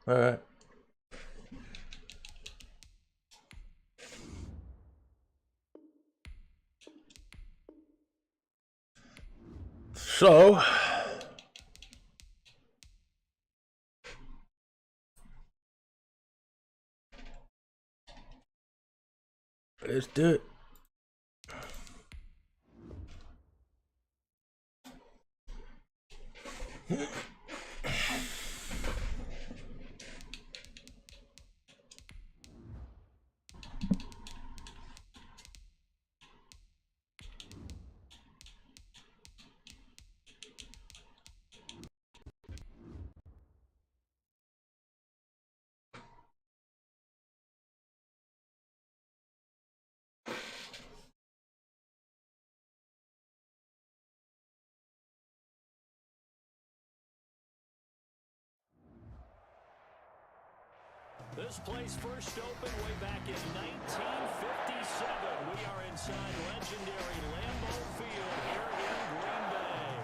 All right. So, let's do it. This place first opened way back in 1957. We are inside legendary Lambeau Field here in Green Bay.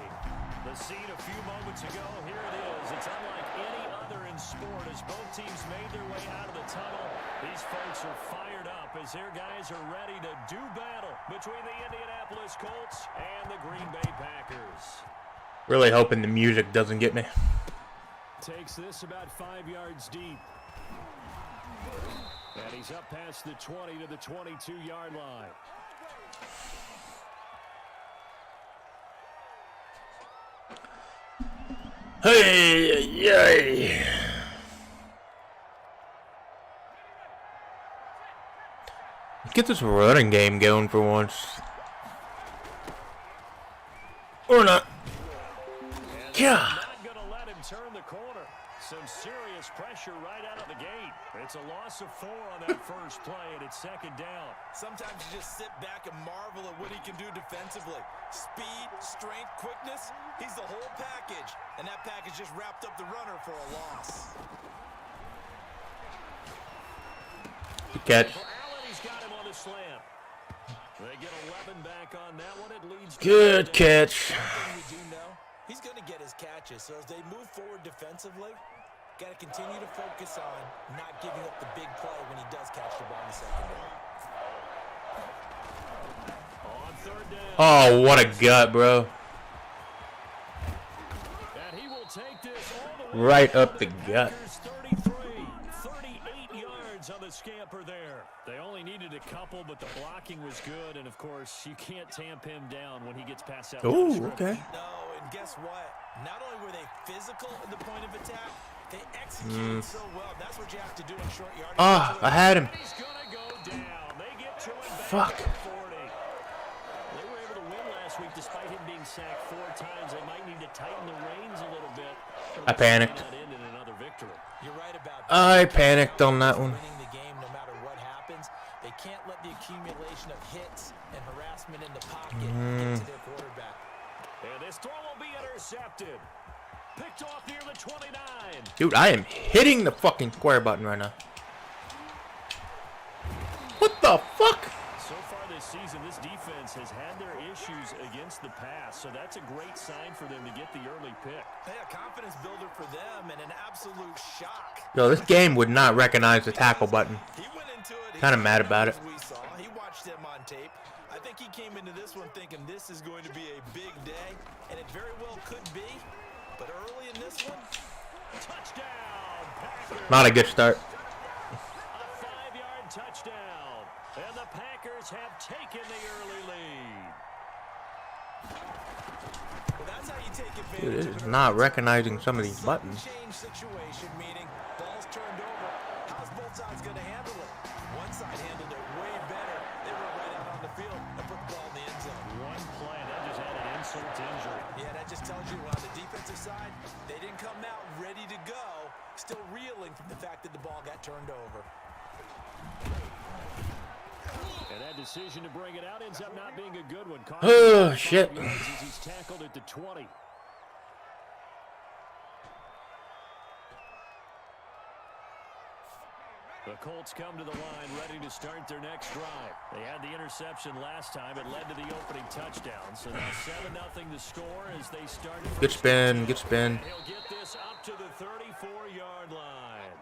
The scene a few moments ago, here it is. It's unlike any other in sport as both teams made their way out of the tunnel. These folks are fired up as their guys are ready to do battle between the Indianapolis Colts and the Green Bay Packers. Really hoping the music doesn't get me. Takes this about 5 yards deep. And he's up past the 20 to the 22-yard line. Hey, yay. Get this running game going for once. Or not. Yeah. Turn the corner. Some serious pressure right out of the gate. It's a loss of 4 on that first play, and it's second down. Sometimes you just sit back and marvel at what he can do defensively. Speed, strength, quickness. He's the whole package, and that package just wrapped up the runner for a loss. Good catch. He's got him on the slam. They get 11 back on that one. It leads. Good catch. One thing we do know, he's going to get his catches. So as they move forward defensively, got to continue to focus on not giving up the big play when he does catch the ball in the second down. On third down. Oh, what a gut, bro. And he will take this all the way Right up the gut. 38 yards on the scamper there. They only needed a couple, but the blocking was good. And, of course, you can't tamp him down when he gets past that. Ooh, okay. No, and guess what? Not only were they physical at the point of attack, they executed so well. That's what you have to do in short yardage. Ah, I had him. He's gonna go down. They get to him back Fuck. at 40. They were able to win last week despite him being sacked 4 times. They might need to tighten the reins a little bit. I panicked. You're right about that. I panicked on that one. Winning the game no matter what happens. They can't let the accumulation of hits and harassment in the pocket get to their quarterback. And this throw will be intercepted. Picked off near the 29. Dude, I am hitting the fucking square button right now. What the fuck? So far this season, this defense has had their issues against the pass, so that's a great sign for them to get the early pick. Hey, a confidence builder for them and an absolute shock. Yo, this game would not recognize the tackle button. He went into it. Kind of mad about it. We saw. He watched him on tape. I think he came into this one thinking this is going to be a big day, and it very well could be. But early in this one, touchdown, Packers. Not a good start. A 5-yard touchdown, and the Packers have taken the early lead. Well, that's how you take advantage. Dude, it is not recognizing some of these buttons. Change situation, meaning ball's turned over. How's both sides going to handle it? One side handled it way better. They were right out on the field and put the ball in the end zone. One play, that just had an insult to injury. Yeah, that just tells you on the defensive side, they didn't come out ready to go, still reeling from the fact that the ball got turned over. And that decision to bring it out ends up not being a good one. Oh, shit. He's tackled at the 20. The Colts come to the line ready to start their next drive. They had the interception last time. It led to the opening touchdown. So now 7-0 the score as they start. Good spin, good spin. He'll get this up to the 34-yard line.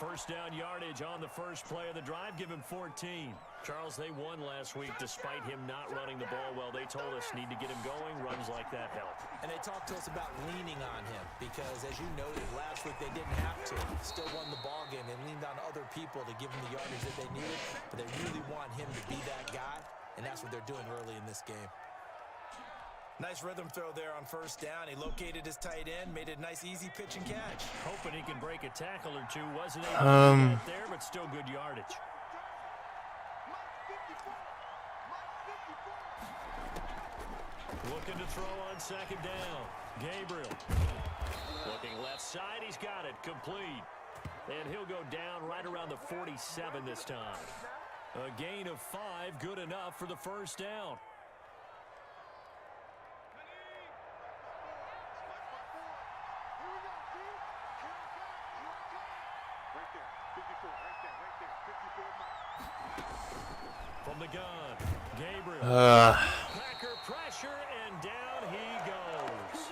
First down yardage on the first play of the drive. Give him 14. Charles, they won last week despite him not running the ball well. They told us need to get him going. Runs like that help. And they talked to us about leaning on him because, as you noted, last week they didn't have to. Still won the ball game. They leaned on other people to give them the yardage that they needed, but they really want him to be that guy, and that's what they're doing early in this game. Nice rhythm throw there on first down. He located his tight end, made a nice easy pitch and catch. Hoping he can break a tackle or two. Wasn't able to do that there, but still good yardage. Looking to throw on second down. Gabriel. Looking left side. He's got it. Complete. And he'll go down right around the 47 this time. A gain of 5. Good enough for the first down. From the gun, Gabriel. Packer pressure, and down he goes.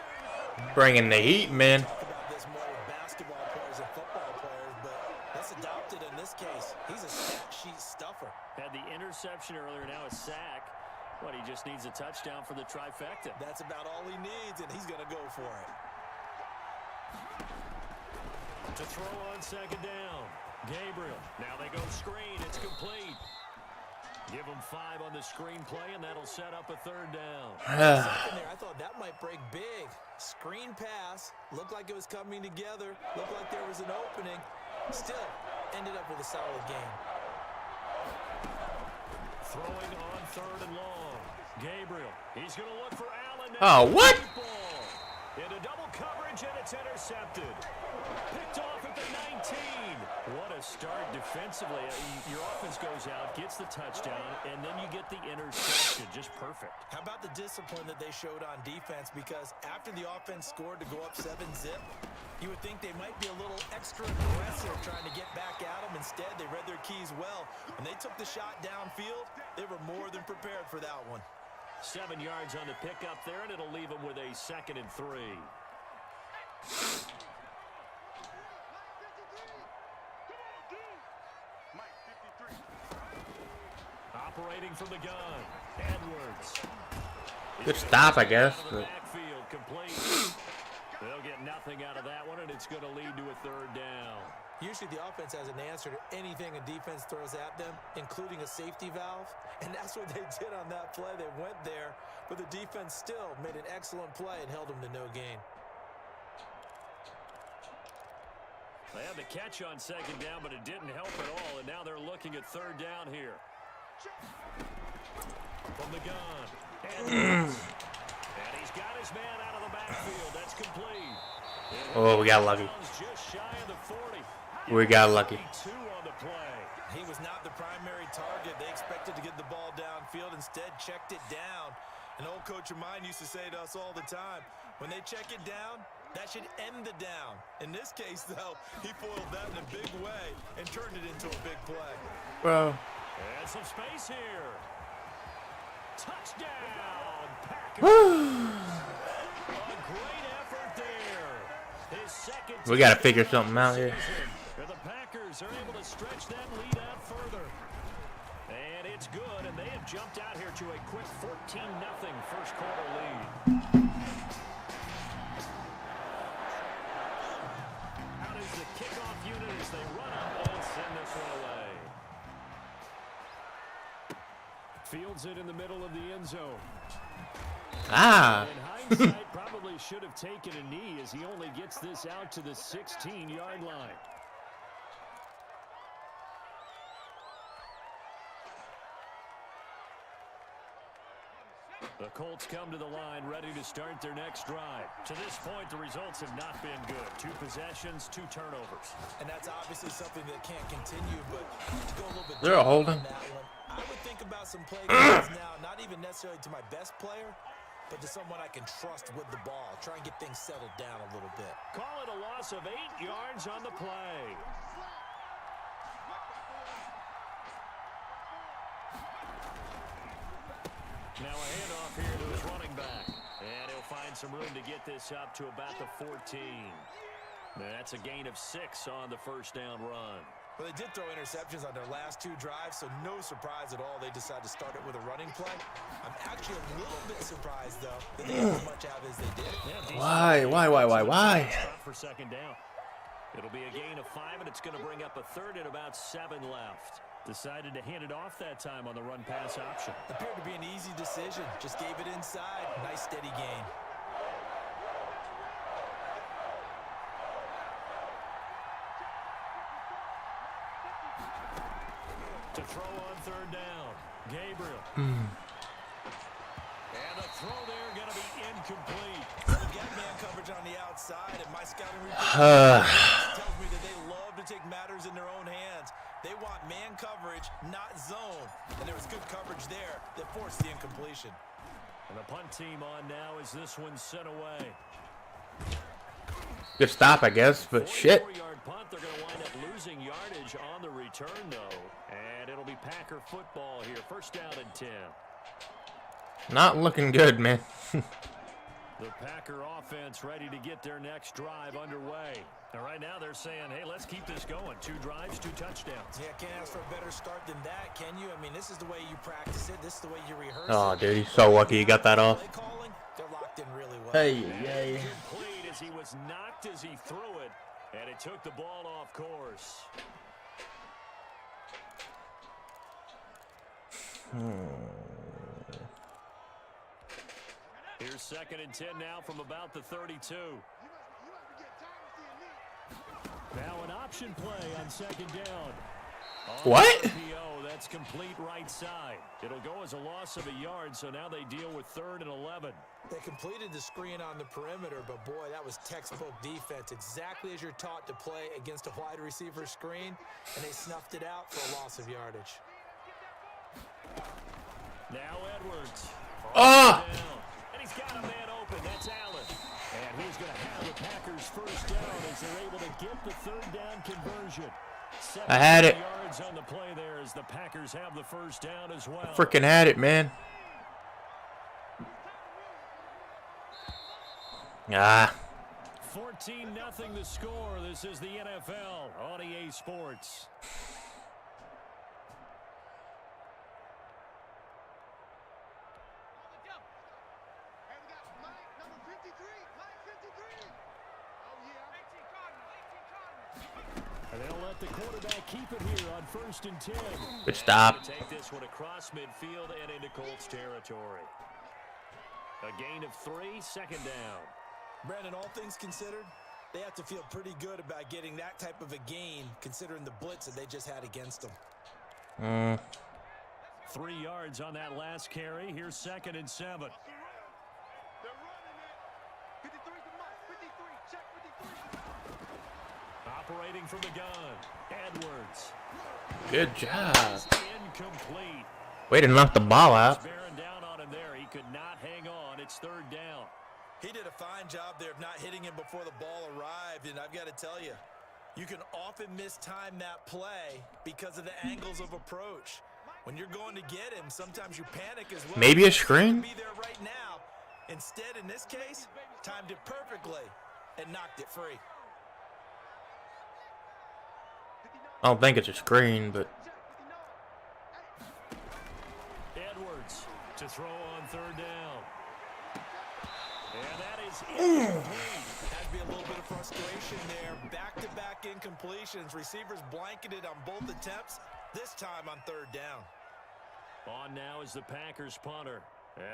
Bringing the heat, man. Talk about this more with basketball players and football players, but that's adopted in this case. He's a stat sheet stuffer. Had the interception earlier, now a sack. But he just needs a touchdown for the trifecta. That's about all he needs, and he's going to go for it. To throw on second down, Gabriel. Now they go screen. It's complete. Give him 5 on the screen play, and that'll set up a third down. Second there, I thought that might break big. Screen pass. Looked like it was coming together. Looked like there was an opening. Still, ended up with a solid game. Throwing on third and long. Gabriel. He's going to look for Allen. Oh, what? Into double coverage, and it's intercepted. Picked off at the 19. What a start defensively. Your offense goes out, gets the touchdown, and then you get the interception. Just perfect. How about the discipline that they showed on defense? Because after the offense scored to go up 7-zip, you would think they might be a little extra aggressive trying to get back at them. Instead, they read their keys well. When they took the shot downfield, they were more than prepared for that one. 7 yards on the pickup there, and it'll leave them with a 2nd and 3. Operating from the gun, Edwards. Good stop, I guess. But... Backfield complete. They'll get nothing out of that one, and it's going to lead to a third down. Usually the offense has an answer to anything a defense throws at them, including a safety valve. And that's what they did on that play. They went there, but the defense still made an excellent play and held them to no gain. They had the catch on second down, but it didn't help at all. And now they're looking at third down here. From the gun. And he's got his man out of the backfield. That's complete. Oh, we got lucky. Just shy of the 40. We got lucky. 2 on the play. He was not the primary target. They expected to get the ball downfield. Instead, checked it down. An old coach of mine used to say to us all the time, when they check it down, that should end the down. In this case, though, he foiled that in a big way and turned it into a big play. Bro. And some space here. Touchdown, Packers. A great effort there. His second. We got to figure something out here. The Packers are able to stretch that lead out further. And it's good, and they have jumped out here to a quick 14-0 first quarter lead. Out is the kickoff unit as they run up and send this one away. Fields it in the middle of the end zone. Ah. In hindsight, probably should have taken a knee as he only gets this out to the 16-yard line. The Colts come to the line ready to start their next drive. To this point, the results have not been good. 2 possessions, 2 turnovers. And that's obviously something that can't continue, but to go a little bit They're a holding. on that one, I would think about some play calls now, not even necessarily to my best player, but to someone I can trust with the ball. Try and get things settled down a little bit. Call it a loss of 8 yards on the play. Now a handoff here to his running back. And he'll find some room to get this up to about the 14. That's a gain of 6 on the first down run. Well, they did throw interceptions on their last 2 drives, so no surprise at all they decided to start it with a running play. I'm actually a little bit surprised, though, that they got as much out as they did. Why? For second down. It'll be a gain of 5, and it's going to bring up a third and about 7 left. Decided to hand it off that time on the run-pass option. Appeared to be an easy decision. Just gave it inside. Nice, steady gain. To throw on third down, Gabriel. And the throw there going to be incomplete. We got man coverage on the outside, and my scouting report tells me that they love to take matters in their own hands. They want man coverage, not zone. And there was good coverage there that forced the incompletion. And the punt team on now as this one sent away. Good stop, I guess, but shit. 44-yard punt. They're going to wind up losing yardage on the return, though. And it'll be Packer football here. First down and 10. Not looking good, man. The Packer offense ready to get their next drive underway. And right now they're saying, hey, let's keep this going. 2 drives, 2 touchdowns. Yeah, can't ask for a better start than that, can you? I mean, this is the way you practice it. This is the way you rehearse it. Oh, dude, he's so lucky he got that off. They're locked in really well. Hey, yay. Complete as he was knocked as he threw it, and it took the ball off course. Here's second and 10 now from about the 32. Now an option play on second down. What? RPO, that's complete right side. It'll go as a loss of a yard, so now they deal with 3rd and 11. They completed the screen on the perimeter, but boy, that was textbook defense. Exactly as you're taught to play against a wide receiver screen, and they snuffed it out for a loss of yardage. Now Edwards. Ah! And he's got a man open. That's Allen. And he's going to have the Packers first down as they're able to get the 3rd down conversion. I had it. Yards on the play there as the Packers have the first down as well. Freaking had it, man. Ah. 14-0 the score. This is the NFL on EA Sports. And they'll let the quarterback keep it here on 1st and 10. Good stop. Take this one across midfield and into Colts territory. A gain of 3, second down. Brandon, all things considered, they have to feel pretty good about getting that type of a gain, considering the blitz that they just had against them. 3 yards on that last carry. Here's 2nd and 7. Operating from the gun, Edwards. Good job. Incomplete. Way to knock the ball out. Bearing down on him there. He could not hang on. It's 3rd down. He did a fine job there of not hitting him before the ball arrived, and I've got to tell you, you can often mistime that play because of the angles of approach. When you're going to get him, sometimes you panic as well. Maybe a screen? Be there right now. Instead, in this case, timed it perfectly and knocked it free. I don't think it's a screen, but Edwards to throw on 3rd down. And that is incomplete. Had to be a little bit of frustration there. Back-to-back incompletions. Receivers blanketed on both attempts, this time on 3rd down. On now is the Packers punter,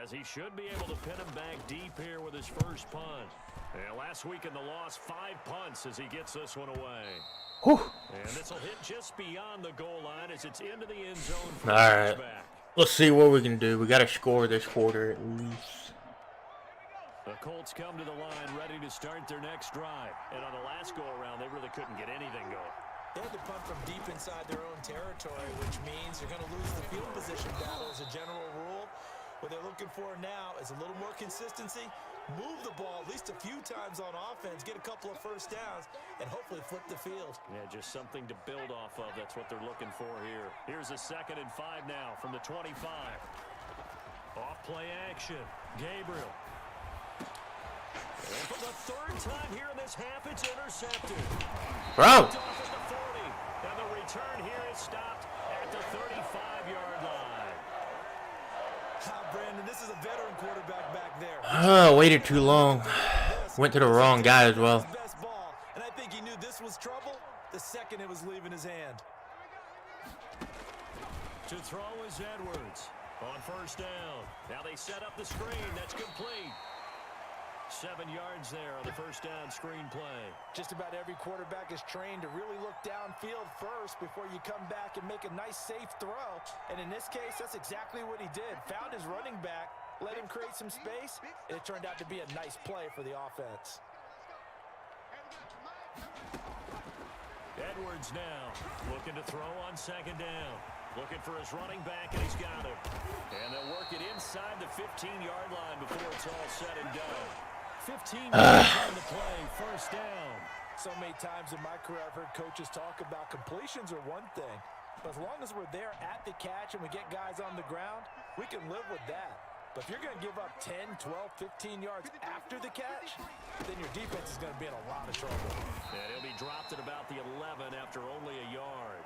as he should be able to pin him back deep here with his first punt. And last week in the loss, 5 punts as he gets this one away. whew. And this will hit just beyond the goal line as it's into the end zone for All the right. touchback. Let's see what we can do. We got to score this quarter at least. The Colts come to the line ready to start their next drive. And on the last go-around, they really couldn't get anything going. They had to punt from deep inside their own territory, which means you're going to lose the field position battle as a general rule. What they're looking for now is a little more consistency, move the ball at least a few times on offense, get a couple of first downs, and hopefully flip the field. Yeah, just something to build off of. That's what they're looking for here. Here's a 2nd and 5 now from the 25. Off play action. Gabriel. And from the 30, time here in this half. It's intercepted. Bro. Off at the 40. And the return here is stopped at the 35-yard line. Brandon, this is a veteran quarterback back there. Waited too long. Went to the wrong guy as well. Best ball, and I think he knew this was trouble the second it was leaving his hand. To throw is Edwards on first down. Now they set up the screen. That's complete. 7 yards there on the first down screen play. Just about every quarterback is trained to really look downfield first before you come back and make a nice, safe throw. And in this case, that's exactly what he did. Found his running back, let him create some space, and it turned out to be a nice play for the offense. Edwards now looking to throw on second down. Looking for his running back, and he's got him. And they'll work it inside the 15-yard line before it's all said and done. 15 yards on the play, first down. So many times in my career, I've heard coaches talk about completions are one thing. But as long as we're there at the catch and we get guys on the ground, we can live with that. But if you're going to give up 10, 12, 15 yards after the catch, then your defense is going to be in a lot of trouble. And he'll be dropped at about the 11 after only a yard.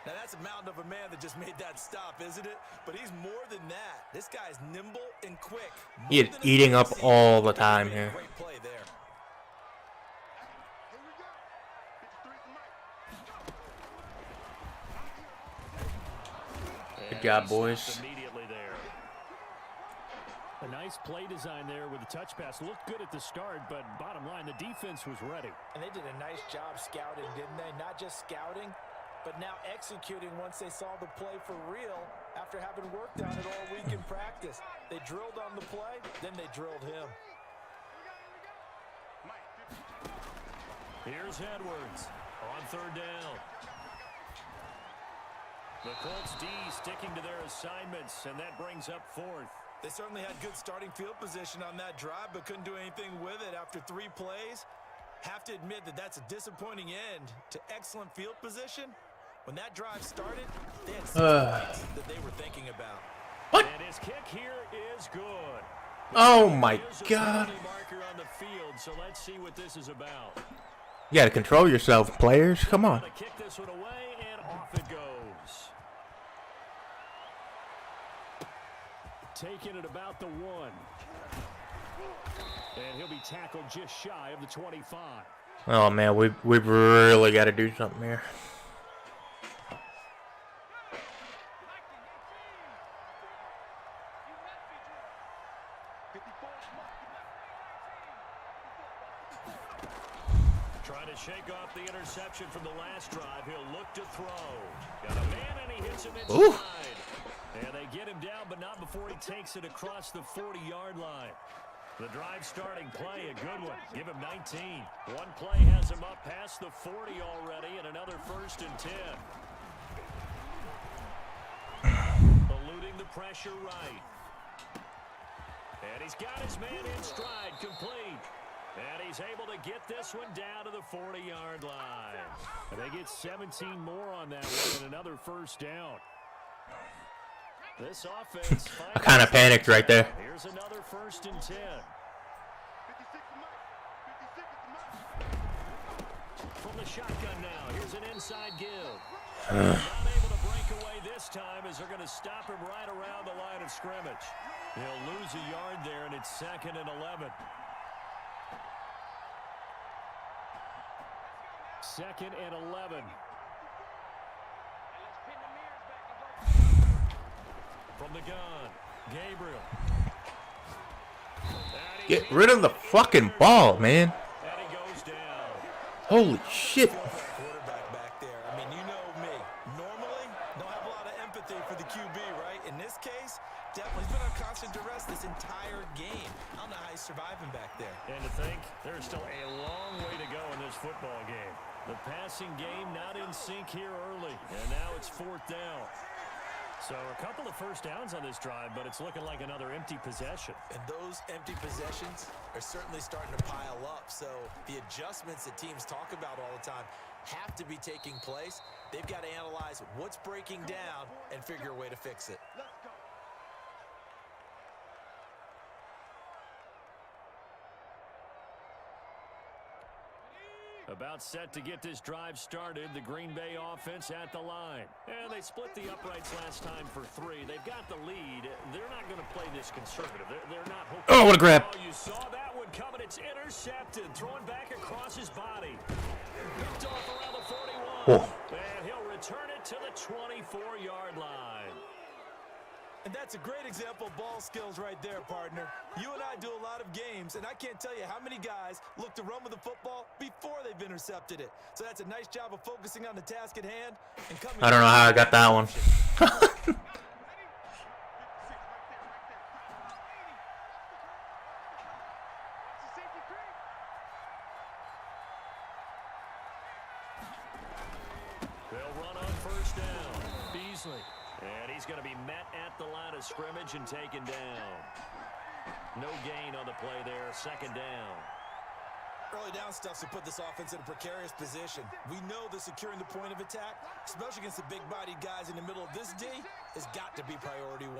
Now, that's a mountain of a man that just made that stop, isn't it? But he's more than that. This guy's nimble and quick. He is eating up all the time here. Great play there. Good job, boys. Immediately there. A nice play design there with the touch pass. Looked good at the start, but bottom line, the defense was ready. And they did a nice job scouting, didn't they? Not just scouting, but now executing once they saw the play for real after having worked on it all week in practice. They drilled on the play, then they drilled him. Here's Edwards on third down. The Colts D sticking to their assignments, and that brings up fourth. They certainly had good starting field position on that drive, but couldn't do anything with it after 3 plays. Have to admit that that's a disappointing end to excellent field position. When that drive started, they had 6 points that they were thinking about. What? And his kick here is good. Oh my There's a God. penalty marker on the field, so let's see what this is about. You gotta control yourself, players. Come on. Gonna kick this one away, and off it goes. Taking it about the 1. And he'll be tackled just shy of the 25. Oh man, we've really got to do something here. Trying to shake off the interception from the last drive. He'll look to throw. Got a man, and he hits him inside. Ooh. And they get him down, but not before he takes it across the 40-yard line. The drive starting play, a good one. Give him 19. One play has him up past the 40 already, and another 1st and 10. Eluding the pressure right. And he's got his man in stride, complete. And he's able to get this one down to the 40-yard line. And they get 17 more on that one, and another 1st down. This offense. I kind of panicked right there. Here's another 1st and 10. From the shotgun now. Here's an inside give. Not able to break away this time as they're going to stop him right around the line of scrimmage. He'll lose a yard there, and it's 2nd and 11. 2nd and 11. From the gun, Gabriel. Get rid of the fucking ball, man. And he goes down. Holy shit. Quarterback back there. I mean, you know me. Normally, don't have a lot of empathy for the QB, right? In this case, definitely he's been on constant duress this entire game. I don't know how he's surviving back there. And to think there's still a long way to go in this football game. The passing game not in sync here early, and now it's 4th down. So a couple of 1st downs on this drive, but it's looking like another empty possession. And those empty possessions are certainly starting to pile up. So the adjustments that teams talk about all the time have to be taking place. They've got to analyze what's breaking down and figure a way to fix it. About set to get this drive started, the Green Bay offense at the line. And they split the uprights last time for 3. They've got the lead. They're not going to play this conservative. They're not hoping. Oh, what a grab. Oh, you saw that one coming. It's intercepted. Throwing back across his body. Picked off around the 41. Oh. And he'll return it to the 24-yard line. And that's a great example of ball skills right there, partner. You and I do a lot of games, and I can't tell you how many guys look to run with the football before they've intercepted it. So that's a nice job of focusing on the task at hand and coming. I don't know how I got that one. They'll run on first down. Beasley. And he's going to be met at the line of scrimmage and taken down. No gain on the play there. Second down. Early down stuff to put this offense in a precarious position. We know that securing the point of attack, especially against the big-bodied guys in the middle of this D, has got to be priority 1.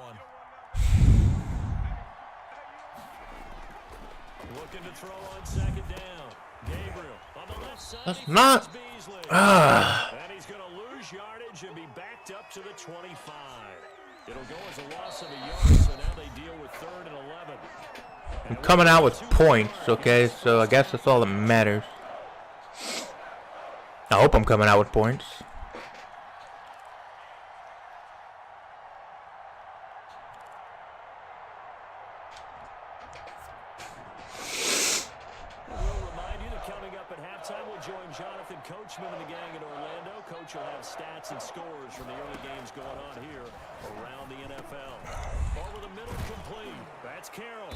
Looking to throw on second down. Gabriel on the left side. That's not. And he's going to lose yardage and be backed up to the 25. It'll go as a loss of a yard, so now they deal with 3rd and 11. I'm coming out with points, okay? So I guess that's all that matters. I hope I'm coming out with points. Coachman and the gang in Orlando. Coach will have stats and scores from the early games going on here around the NFL. Over the middle, complete. That's Carroll.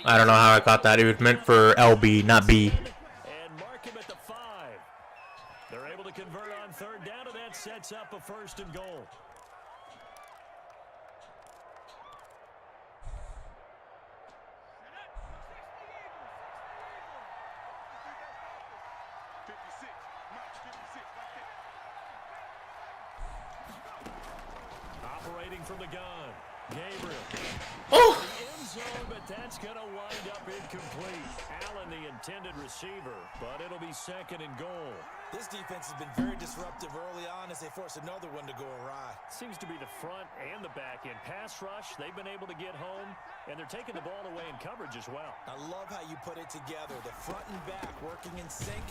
I don't know how I got that. It was meant for LB, not B. And mark him at the 5. They're able to convert on 3rd down, and that sets up a 1st and goal. Operating from the gun, Gabriel. Oh! The end zone, but that's going to wind up incomplete. Allen, the intended receiver, but it'll be 2nd and goal. This defense has been very disruptive early on as they force another one to go awry. Seems to be the front and the back end. Pass rush, they've been able to get home, and they're taking the ball away in coverage as well. I love how you put it together. The front and back working in sync,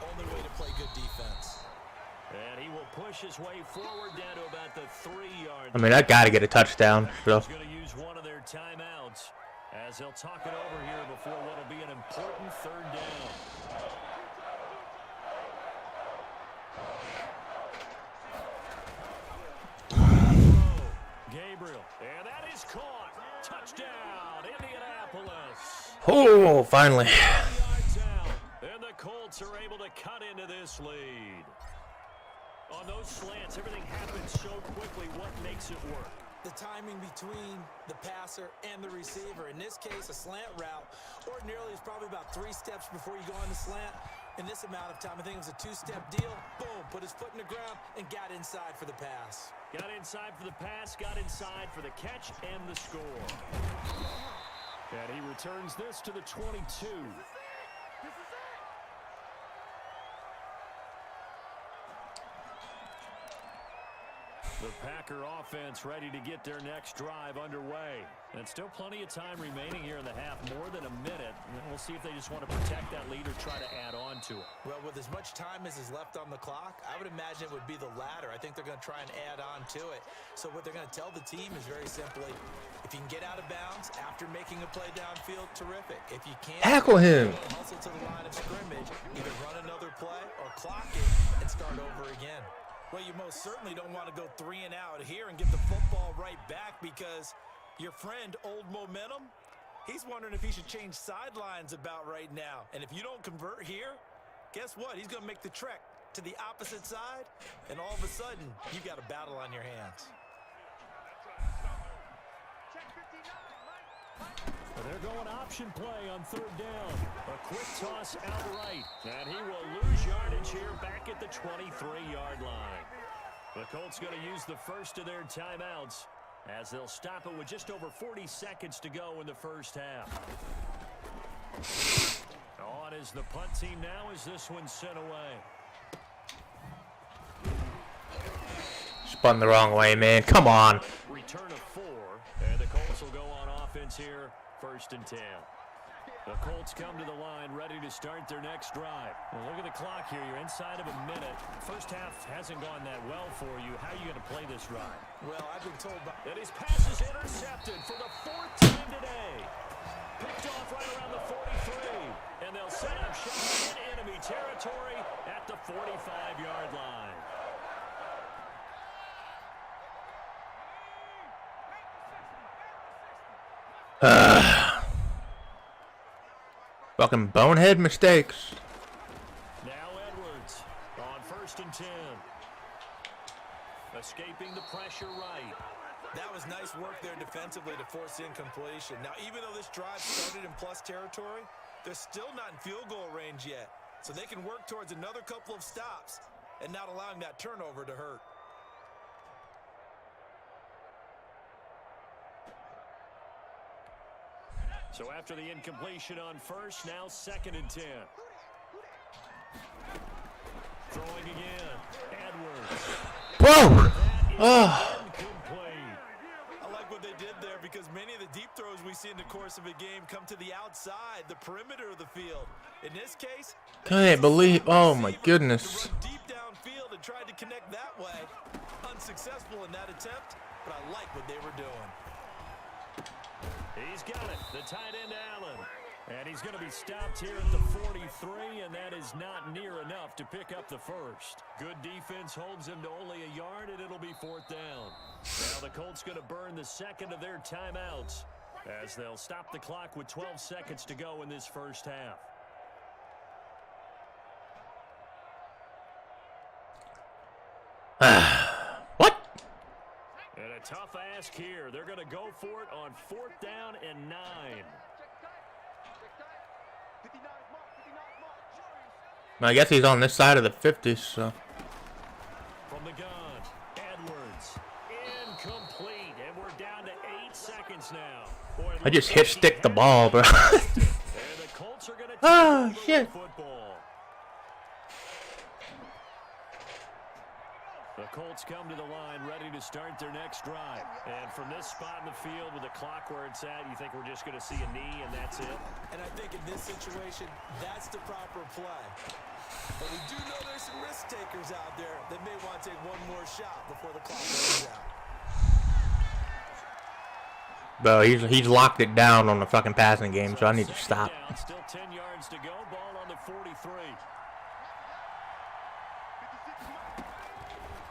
only way to play good defense. And he will push his way forward down to about the 3-yard. I mean, I got to get a touchdown. So. He's going to use one of their timeouts as they'll talk it over here before what will be an important 3rd down. Gabriel, and that is caught. Touchdown, Indianapolis. Oh, finally. And the Colts are able to cut into this lead. On those slants, everything happens so quickly. What makes it work? The timing between the passer and the receiver. In this case, a slant route ordinarily is probably about 3 steps before you go on the slant. In this amount of time, I think it was a 2-step deal. Boom, put his foot in the ground and got inside for the pass. Got inside for the pass, got inside for the catch and the score. And he returns this to the 22. The Packer offense ready to get their next drive underway. And still plenty of time remaining here in the half, more than a minute. And we'll see if they just want to protect that lead or try to add on to it. Well, with as much time as is left on the clock, I would imagine it would be the latter. I think they're going to try and add on to it. So what they're going to tell the team is very simply, if you can get out of bounds after making a play downfield, terrific. If you can't, tackle him. Hustle to the line of scrimmage, either run another play or clock it and start over again. Well, you most certainly don't want to go 3 and out here and get the football right back, because your friend, Old Momentum, he's wondering if he should change sidelines about right now. And if you don't convert here, guess what? He's going to make the trek to the opposite side, and all of a sudden, you've got a battle on your hands. They're going option play on 3rd down. A quick toss out right. And he will lose yardage here back at the 23-yard line. The Colts going to use the first of their timeouts as they'll stop it with just over 40 seconds to go in the first half. On his as the punt team now as this one sent away. Spun the wrong way, man. Come on. Return of 4, and the Colts will go on offense here, 1st and 10. The Colts come to the line, ready to start their next drive. Well, look at the clock here. You're inside of a minute. First half hasn't gone that well for you. How are you going to play this drive? Well, I've been told that his pass is intercepted for the 4th time today. Picked off right around the 43. And they'll set up shop in enemy territory at the 45-yard line. Fucking bonehead mistakes. Now Edwards on 1st and 10. Escaping the pressure right. That was nice work there defensively to force incompletion. Now, even though this drive started in plus territory, they're still not in field goal range yet. So they can work towards another couple of stops and not allowing that turnover to hurt. So after the incompletion on 1st, now 2nd and 10. Throwing again. Edwards. Whoa! Oh. I like what they did there because many of the deep throws we see in the course of a game come to the outside, the perimeter of the field. In this case, Can't believe. Oh my goodness. deep downfield and tried to connect that way. Unsuccessful in that attempt, but I like what they were doing. He's got it, the tight end Allen. And he's going to be stopped here at the 43, and that is not near enough to pick up the 1st. Good defense holds him to only a yard, and it'll be 4th down. Now the Colts going to burn the 2nd of their timeouts as they'll stop the clock with 12 seconds to go in this 1st half. What? And a tough ask here. They're going to go for it on 4th down and 9. I guess he's on this side of the 50s, so. From the gun, Edwards, incomplete, and we're down to 8 seconds now. Boy, I just hit stick the ball, bro. and the Colts are going to Oh, shit. football. The Colts come to the line, ready to start their next drive. And from this spot in the field with the clock where it's at, you think we're just going to see a knee and that's it? And I think in this situation, that's the proper play. But we do know there's some risk takers out there that may want to take one more shot before the clock runs out. Bro, he's locked it down on the fucking passing game, so I need to stop. Still 10 yards to go. Ball on the 43.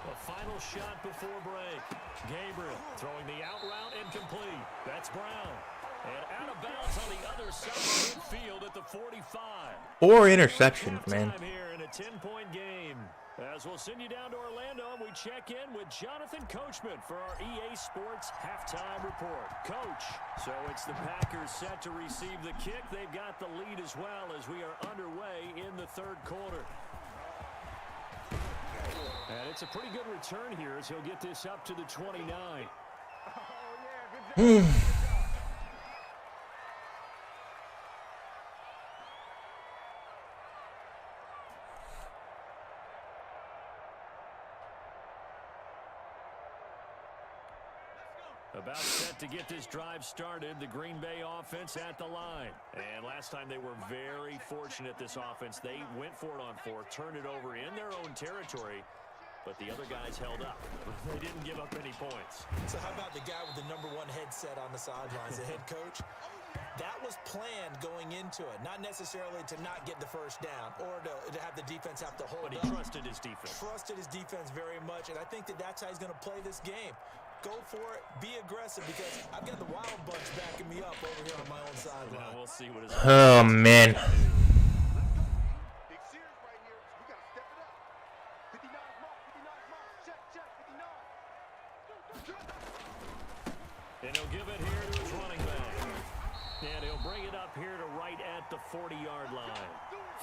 The final shot before break. Gabriel throwing the out route incomplete. That's Brown. And out of bounds on the other side of midfield at the 45. 4 interceptions, man. Here in a 10-point game. As we'll send you down to Orlando, and we check in with Jonathan Coachman for our EA Sports Halftime Report. Coach, so it's the Packers set to receive the kick. They've got the lead as well as we are underway in the 3rd quarter. And it's a pretty good return here as he'll get this up to the 29. About set to get this drive started, the Green Bay offense at the line. And last time they were very fortunate, this offense. They went for it on 4th, turned it over in their own territory, but the other guys held up. They didn't give up any points. So how about the guy with the #1 headset on the sidelines, the head coach? That was planned going into it, not necessarily to not get the 1st down or to have the defense have to hold up. But he trusted his defense. Trusted his defense very much, and I think that's how he's going to play this game. Go for it, be aggressive, because I've got the Wild Bunch backing me up over here on my own sideline. Now we'll see what his Oh, man. And he'll give it here to his running back. And he'll bring it up here to right at the 40-yard line.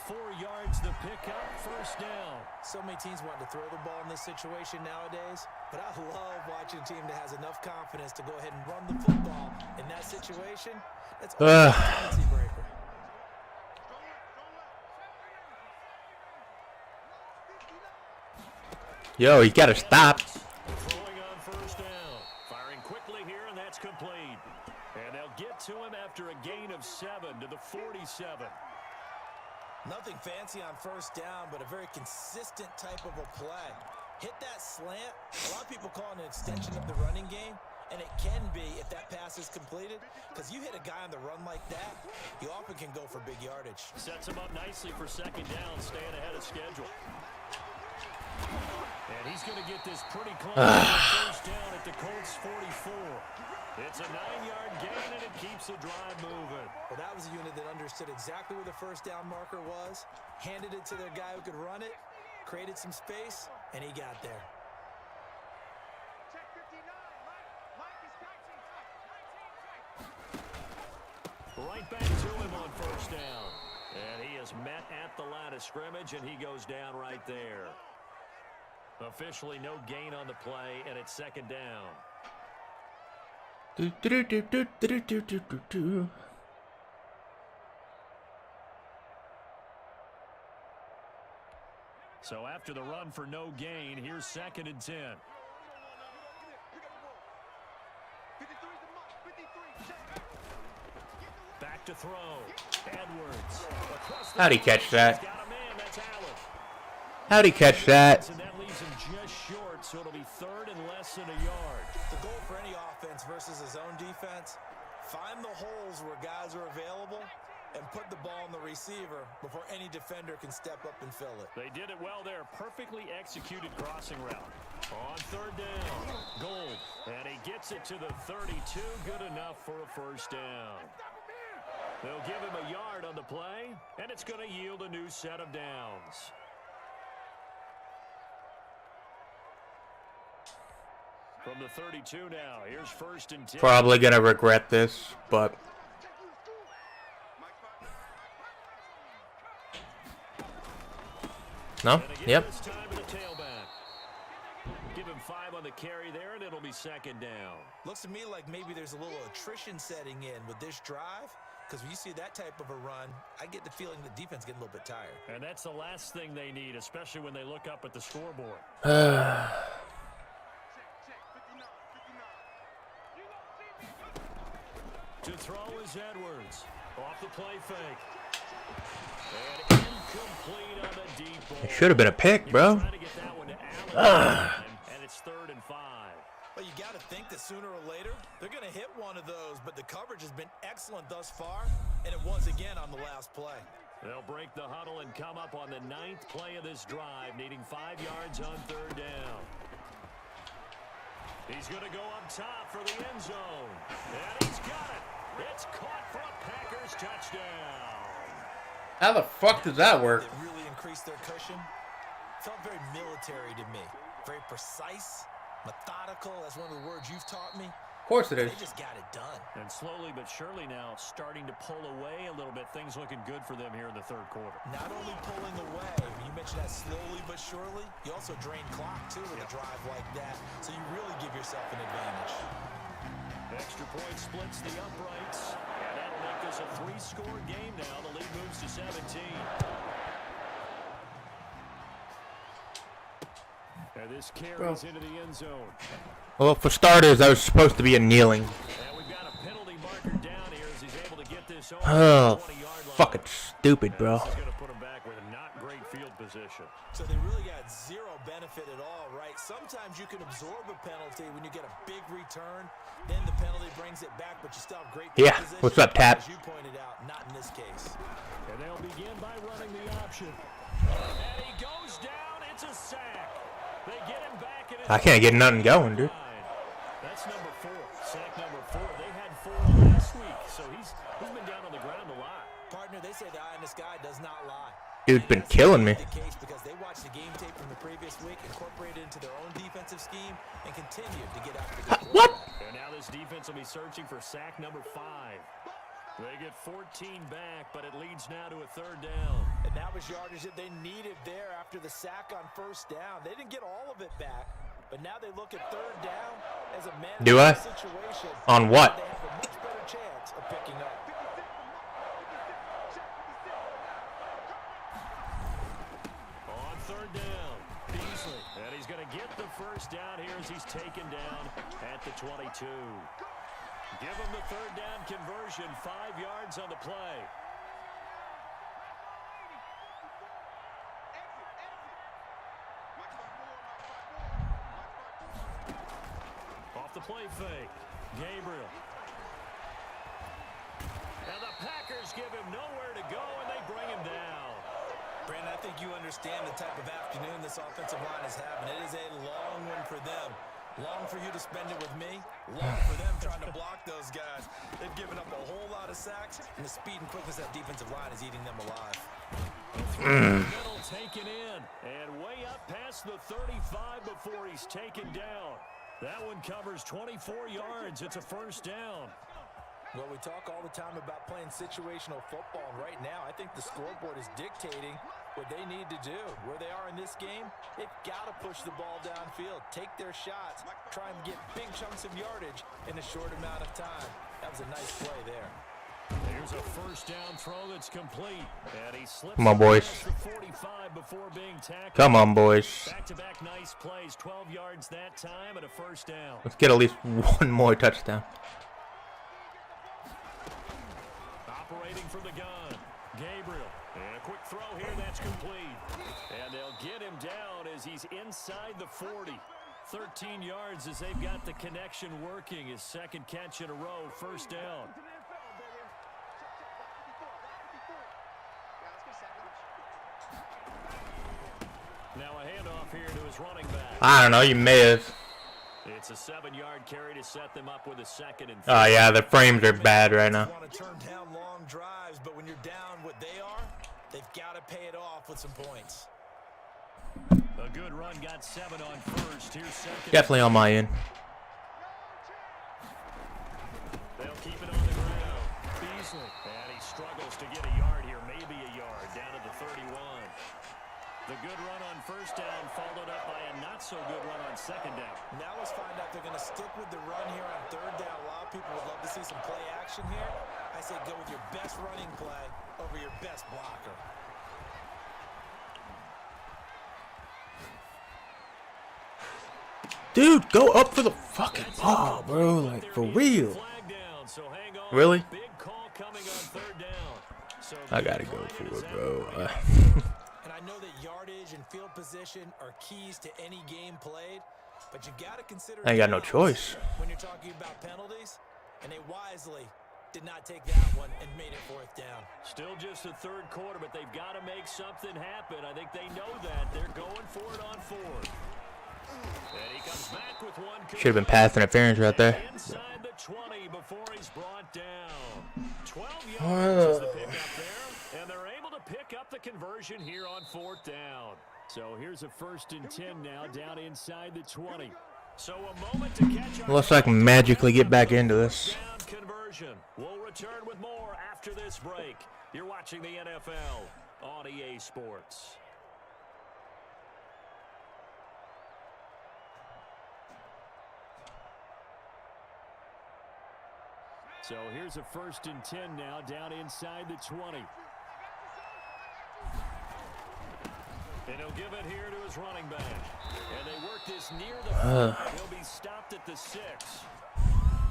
4 yards the pickup, 1st down. So many teams want to throw the ball in this situation nowadays, but I love watching a team that has enough confidence to go ahead and run the football in that situation. That's a tendency breaker. Yo, you gotta stop. Throwing on first down. Firing quickly here, and that's complete. And they'll get to him after a gain of 7 to the 47. Nothing fancy on first down, but a very consistent type of a play. Hit that slant. A lot of people call it an extension of the running game, and it can be if that pass is completed, because you hit a guy on the run like that, you often can go for big yardage. Sets him up nicely for second down, staying ahead of schedule. And he's going to get this pretty close to the first down at the Colts 44. It's a 9-yard gain, and it keeps the drive moving. Well, that was a unit that understood exactly where the first down marker was, handed it to their guy who could run it, created some space, and he got there. Right back to him on first down. And he is met at the line of scrimmage, and he goes down right there. Officially no gain on the play, and it's second down. So after the run for no gain, here's 2nd and 10. Back to throw. Edwards. How'd he catch that? Got a man, that's Allen. How'd he catch that? And that leaves him just short, so it'll be 3rd and less than a yard. The goal for any offense versus his own defense, find the holes where guys are available and put the ball in the receiver before any defender can step up and fill it. They did it well there. Perfectly executed crossing route. On 3rd down, Gold. And he gets it to the 32. Good enough for a first down. They'll give him a yard on the play, and it's going to yield a new set of downs. From the 32 now, here's 1st and 10. Probably gonna regret this, but no. Yep. Give him 5 on the carry there, and it'll be 2nd down. Looks to me like maybe there's a little attrition setting in with this drive, because when you see that type of a run, I get the feeling the defense getting a little bit tired. And that's the last thing they need, especially when they look up at the scoreboard. To throw is Edwards. Off the play fake. And incomplete on the deep ball. It should have been a pick, bro. Trying to get that one to Allen, and it's 3rd and 5. Well, you got to think that sooner or later, they're going to hit one of those, but the coverage has been excellent thus far, and it was again on the last play. They'll break the huddle and come up on the 9th play of this drive, needing 5 yards on 3rd down. He's going to go up top for the end zone. And he's got it. It's caught for a Packers touchdown. How the fuck does that work? They really increased their cushion. Felt very military to me. Very precise, methodical. That's one of the words you've taught me. Of course it is. They just got it done. And slowly but surely now starting to pull away a little bit. Things looking good for them here in the 3rd quarter. Not only pulling away, when you mentioned that slowly but surely, you also drain clock too with a drive like that. So you really give yourself an advantage. Extra point splits the uprights. And that'll make this a 3-score game now. The lead moves to 17. And this carries into the end zone. Well, for starters, I was supposed to be a kneeling. And we've got a penalty marker down here as he's able to get this over Oh, the 20-yard line. fucking stupid, bro. This is going to put him back with a not great field position. So they really got zero benefit at all, right? Sometimes you can absorb a penalty when you get a big return. Then the penalty brings it back, but you still have great Yeah, position. what's up, Tap? As you pointed out, not in this case. And they'll begin by running the option. And he goes down. It's a sack. They get him back. And I can't get nothing going, dude. That's number 4. Sack number 4. They had 4 last week, so he's been down on the ground a lot. Partner, they say the eye in the sky does not lie. Dude's been killing me. The case because they watched the game tape from the previous week, incorporated into their own defensive scheme, and continued to get after the What? And now this defense will be searching for sack number 5. They get 14 back, but it leads now to a 3rd down. And that was yardage that they needed there after the sack on first down. They didn't get all of it back, but now they look at 3rd down as a man Do I? situation. On what? They have a much better chance of picking up. On 3rd down, Beasley. And he's going to get the first down here as he's taken down at the 22. Give him the third down conversion, 5 yards on the play. Off the play fake, Gabriel. And the Packers give him nowhere to go, and they bring him down. Brandon, I think you understand the type of afternoon this offensive line is having. It is a long one for them. Long for you to spend it with me. Long for them trying to block those guys. They've given up a whole lot of sacks, and the speed and quickness of that defensive line is eating them alive. Middle taken in, and way up past the 35 before he's taken down. That one covers 24 yards. It's a first down. Well, we talk all the time about playing situational football, and right now I think the scoreboard is dictating what they need to do. Where they are in this game, they've got to push the ball downfield, take their shots, try and get big chunks of yardage in a short amount of time. That was a nice play there. Here's a first down throw that's complete. And he slips Come on, boys. the 45 before being tackled. Come on, boys. Back-to-back nice plays, 12 yards that time and a first down. Let's get at least one more touchdown. Operating from the gun, Gabriel. And a quick throw here, that's complete. And they'll get him down as he's inside the 40. 13 yards as they've got the connection working. His second catch in a row, first down. Now a handoff here to his running back. I don't know. You may have. It's a 7-yard carry to set them up with a second and Oh, yeah. The frames are bad right now. Want to turn down long drives, but when you're down what they are, they've got to pay it off with some points. A good run, got 7 on first. Here's second. Definitely on my end. They'll keep it on the ground. Beasley. And he struggles to get a yard here, maybe a yard, down to the 31. The good run on first down followed up by a not-so-good run on second down. Now let's find out they're going to stick with the run here on third down. A lot of people would love to see some play action here. I say go with your best running play over your best blocker. Dude, go up for the fucking ball, bro. Like, for real. Really? I gotta go for it, bro. And I know that yardage and field position are keys to any game played, but you got to consider I ain't got no choice. when you're talking about penalties, and they wisely did not take that one and made it fourth down. Still just the third quarter, but they've got to make something happen. I think they know that. They're going for it on fourth. And he comes back with one. Should have been pass interference right there. Inside the 20 before he's brought down. 12 yards is the pickup there, and they're able to pick up the conversion here on fourth down. So here's a 1st and 10 now, down inside the 20. So a moment to catch. Looks like magically get back into this. Conversion. We'll return with more after this break. You're watching the NFL on EA Sports. So here's a 1st and 10 now, down inside the 20. And he'll give it here to his running back. And they work this near the he'll be stopped at the 6.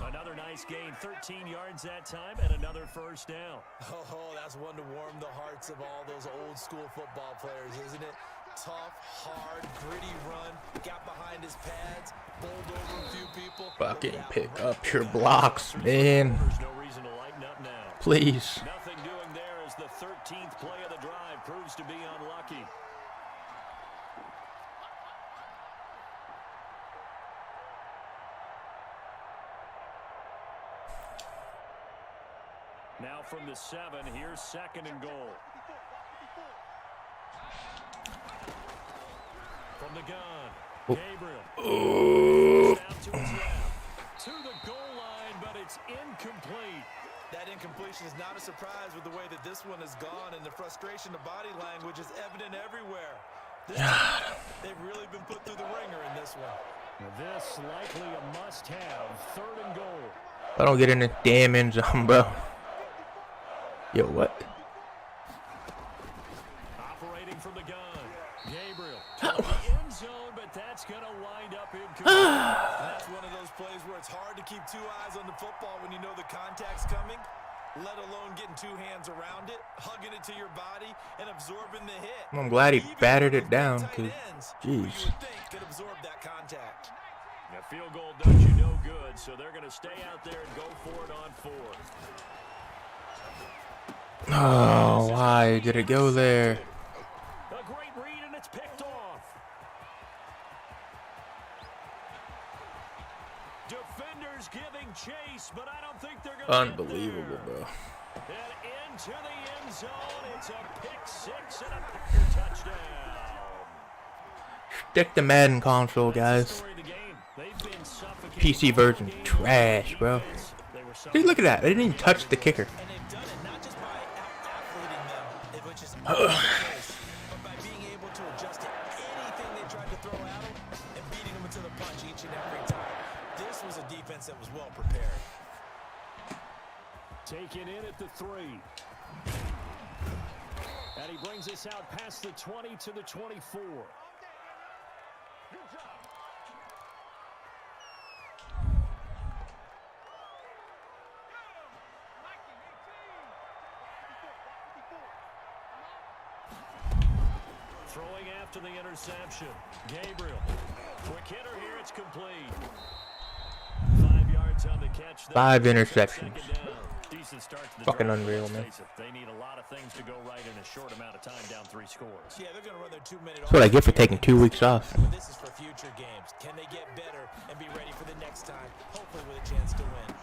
Another nice gain, 13 yards that time, and another first down. Oh, that's one to warm the hearts of all those old school football players, isn't it? Tough, hard, gritty run, got behind his pads, bowled over a few people. Fucking pick up your blocks, man. There's no reason to lighten up now. Please. Nothing doing there as the 13th play of the drive proves to be unlucky. Now from the 7, here's 2nd and goal. From the gun, Gabriel. Down to his left. To the goal line, but it's incomplete. That incompletion is not a surprise with the way that this one has gone, and the frustration, the body language is evident everywhere. This time, they've really been put through the ringer in this one. This likely a must-have, 3rd and goal. I don't get in the damn end zone, bro. Yo, what? Operating from the gun, Gabriel. To the end zone, but that's going to wind up incomplete. That's one of those plays where it's hard to keep two eyes on the football when you know the contact's coming, let alone getting two hands around it, hugging it to your body, and absorbing the hit. I'm glad he battered it down, Because because, you jeez. would think could absorb that contact. A field goal does you no good, so they're going to stay out there and go for it on 4. Oh, why did it go there? A great read, and it's picked off. Defenders giving chase, but I don't think they're going to Unbelievable, bro. And into the end zone, it's a pick 6 and a Packer touchdown. Stick the Madden console, guys. PC version trash, bro. Hey, look at that. They didn't even touch the kicker. And they've done it not just by out-athleting them, which is always the case, but by being able to adjust to anything they tried to throw at them and beating them into the punch each and every time. This was a defense that was well prepared. Taken in at the 3. And he brings us out past the 20 to the 24. Throwing after the interception. Gabriel. Quick hitter here. It's complete. 5 yards on the catch. 5 interceptions. Decent start to the Fucking drive. unreal, man. They need a lot of things to go right in a short amount of time, down 3 scores. Yeah, they're going to run their 2-minute. That's what I get for taking 2 weeks off. This is for future games. Can they get better and be ready for the next time? Hopefully with a chance to win.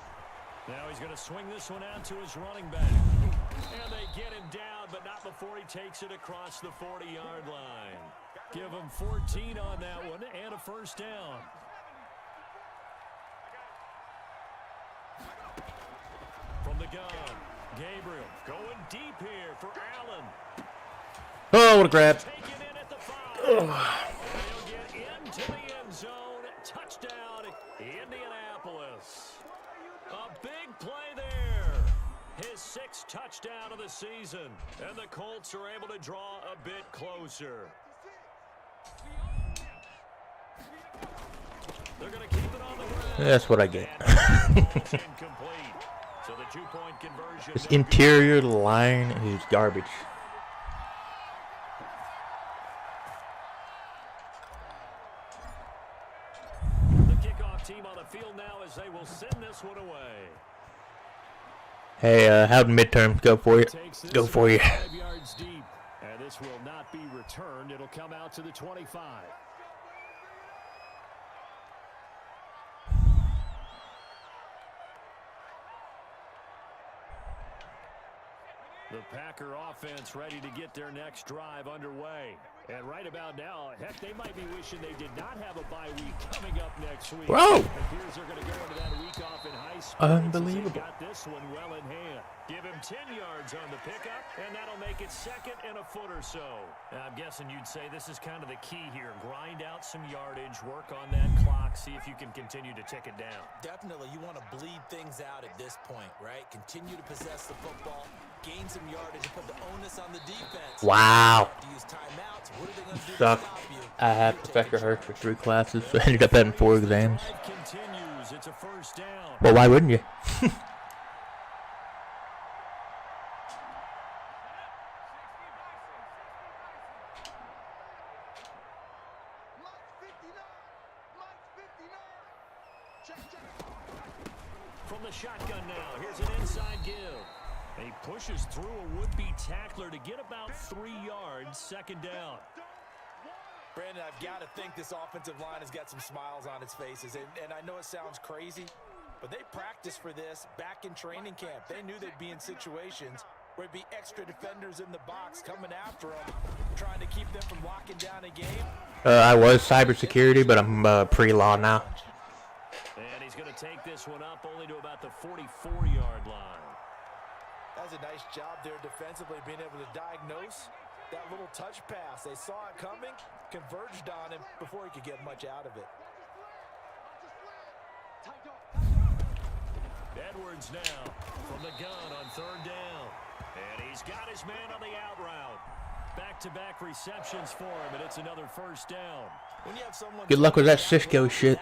Now he's going to swing this one out to his running back. And they get him down, but not before he takes it across the 40-yard line. Give him 14 on that one and a first down. From the gun, Gabriel going deep here for Allen. Oh, what a grab. Taken in at the 5. He'll get into the end zone. Touchdown, Indianapolis. A big play there. His 6th touchdown of the season. And the Colts are able to draw a bit closer. They're going to keep it on the ground. That's what I get. So the 2-point conversion. This interior line is garbage. The kickoff team on the field now as they will send this one away. Hey, how'd midterms go for you? Go for you. 5 yards deep, and this will not be returned. It'll come out to the 25. The Packer offense ready to get their next drive underway. And right about now, heck, they might be wishing they did not have a bye week coming up next week. Bro! It appears they're going to go into that week off in high spirits. Unbelievable. They've got this one well in hand. Give him 10 yards on the pickup, and that'll make it 2nd and a foot or so. I'm guessing you'd say this is kind of the key here. Grind out some yardage, work on that clock, see if you can continue to tick it down. Definitely, you want to bleed things out at this point, right? Continue to possess the football, gain some yardage, and put the onus on the defense. Wow. To use timeouts. What are they going to do to Suck. stop you? I had Professor Hurst for 3 classes, so I ended up having 4 exams. Continues. It's a first down. Well, why wouldn't you? From the shotgun now, here's an inside give. And he pushes through a would-be tackler to get about 3 yards, 2nd down. Brandon, I've got to think this offensive line has got some smiles on its faces. And I know it sounds crazy, but they practiced for this back in training camp. They knew they'd be in situations where it'd be extra defenders in the box coming after them, trying to keep them from locking down a game. I was cybersecurity, but I'm pre-law now. And he's going to take this one up only to about the 44-yard line. That's a nice job there defensively, being able to diagnose that little touch pass. They saw it coming, converged on him before he could get much out of it. Edwards now from the gun on 3rd down. And he's got his man on the out route. back-to-back receptions for him, and it's another first down. When you have someone Good luck with that Cisco shit.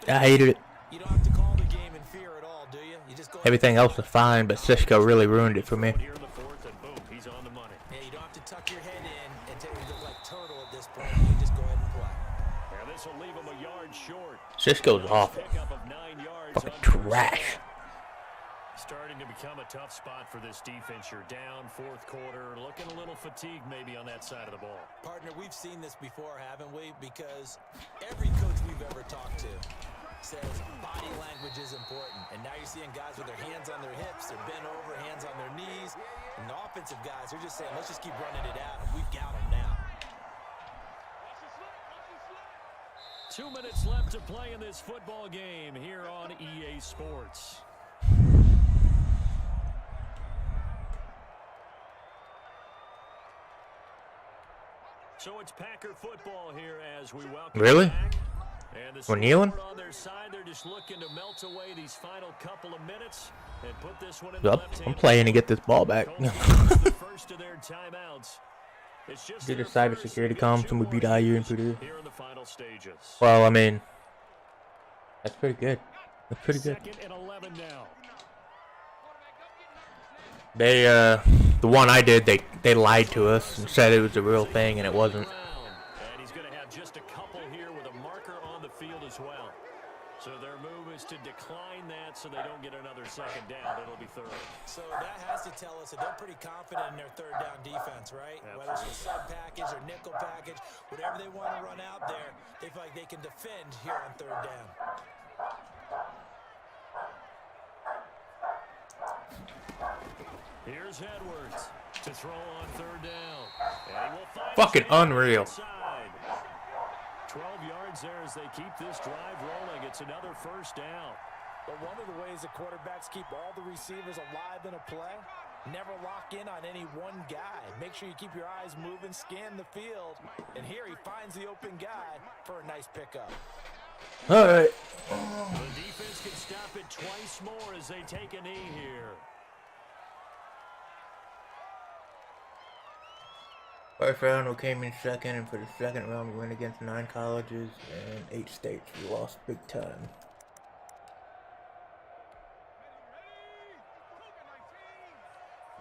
I hated it. You don't have to call the game in fear at all, do you? You just go Everything else was fine, but Cisco really ruined it for me. Here in the fourth, and boom, he's on the money. Yeah, you don't have to tuck your head in and take it look like turtle at this point. You just go ahead and play. And this will leave him a yard short. Cisco's awful. Pickup of 9 yards. Fucking trash. Starting to become a tough spot for this defense. You're down fourth quarter, looking a little fatigued maybe on that side of the ball. Partner, we've seen this before, haven't we? Because every coach we've ever talked to says body language is important. And now you're seeing guys with their hands on their hips, they're bent over, hands on their knees. And the offensive guys, they're just saying, let's just keep running it out. We've got them now. 2 minutes left to play in this football game here on EA Sports. So it's Packer football here as we welcome Really? back. And the We're kneeling? on their side, they're just looking to melt away these final couple of minutes and put this one in the Yup, left-hand I'm playing to get this ball back. Colts the first of their timeouts. It's just Did the their first. cybersecurity comms when we beat IU and Purdue? Here in the final stages. Well, I mean, that's pretty good. That's pretty good. Second and 11 now. They, the one I did, they lied to us and said it was a real thing, and it wasn't. And he's going to have just a couple here with a marker on the field as well. So their move is to decline that so they don't get another second down. It'll be third. So that has to tell us that they're pretty confident in their third down defense, right? Absolutely. Whether it's a sub package or nickel package, whatever they want to run out there, they feel like they can defend here on third down. Here's Edwards to throw on third down. And he will find Fucking unreal. inside. 12 yards there as they keep this drive rolling. It's another first down. But one of the ways that quarterbacks keep all the receivers alive in a play, never lock in on any one guy. Make sure you keep your eyes moving, scan the field. And here he finds the open guy for a nice pickup. All right. The defense can stop it twice more as they take a knee here. First round we came in second, and for the second round we went against 9 colleges and 8 states. We lost big time.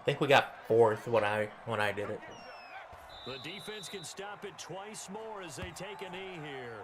I think we got 4th when I did it. The defense can stop it twice more as they take a knee here.